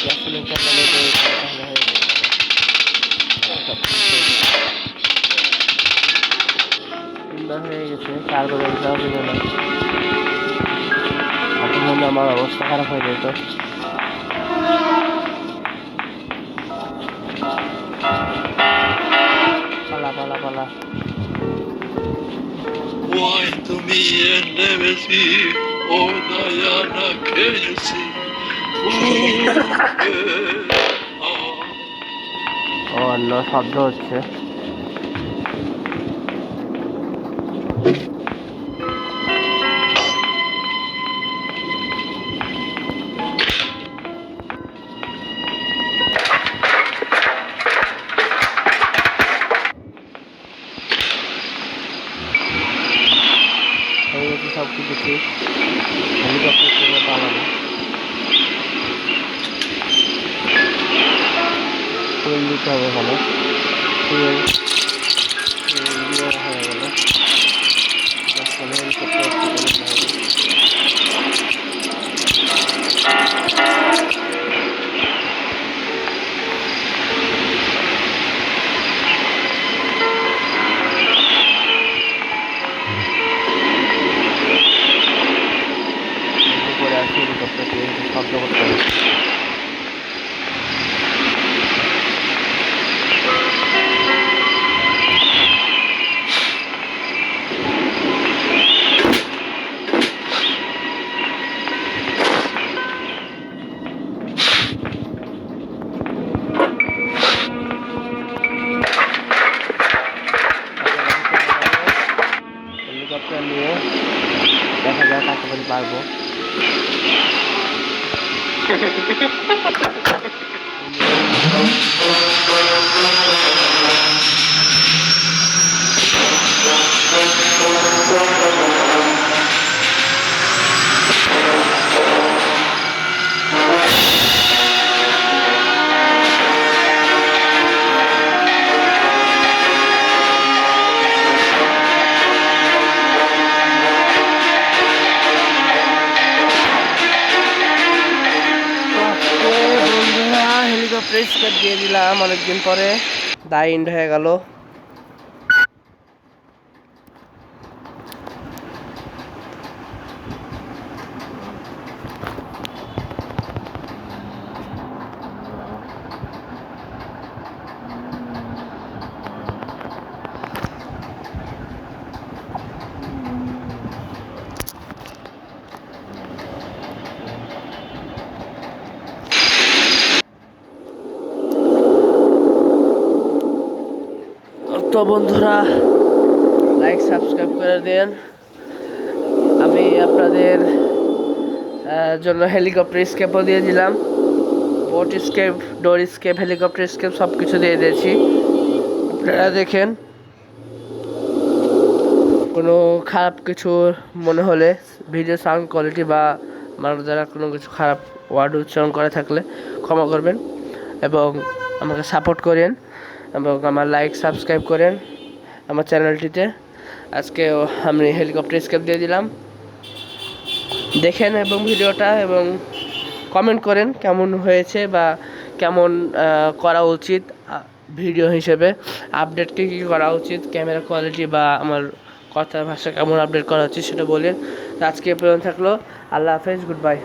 Gasoline চালালে তো তাহলে হয়ে যাবে। সুন্দর হয়ে গেছে, কার্বনের যাওয়া যাবে না, এখন মনে আমার অবস্থা খারাপ হয়ে যেত। পালা পালা পালা। Why to me and never see, oh Diana, can you see? ও অন্য শব্দ হচ্ছে। হয়ে গেছে সব কিছু ঠিক, হেলিকপ্টার থেকে পালানো। ফুয়েল দিতে হবে এখানে, ফুয়েল দিয়ে হয়ে গেল। হেলিকপ্টার উপরে আছে, হেলিকপ্টারটি শব্দ করতে হবে। হেলিকপ্টার নিয়ে দেখা যায় কাছাকাছি পারবো। হেলিকপ্টার স্কেপ দিয়ে দিলাম অনেকদিন পরে, দাই এন্ড হয়ে গেল। তো বন্ধুরা, লাইক সাবস্ক্রাইব করে দেন। আমি আপনাদের জন্য হেলিকপ্টার স্কেপও দিয়ে দিলাম, boat escape, door escape, helicopter escape সব কিছু দিয়ে দিয়েছি। আপনারা দেখেন, কোনো খারাপ কিছু মনে হলে ভিডিও সাউন্ড কোয়ালিটি বা মানুষ দ্বারা কোনো কিছু খারাপ ওয়ার্ড উচ্চারণ করে থাকলে ক্ষমা করবেন এবং আমাকে সাপোর্ট করেন এবং আমার লাইক সাবস্ক্রাইব করেন আমার চ্যানেলটিতে। আজকে আমি হেলিকপ্টার স্কেপ দিয়ে দিলাম, দেখেন এবং ভিডিওটা এবং কমেন্ট করেন কেমন হয়েছে বা কেমন করা উচিত ভিডিও হিসেবে, আপডেট কী করা উচিত, ক্যামেরা কোয়ালিটি বা আমার কথার ভাষা কেমন আপডেট করা উচিত সেটা বলেন। আজকে এ পর্যন্ত থাকলো, আল্লাহ হাফেজ, গুড বাই।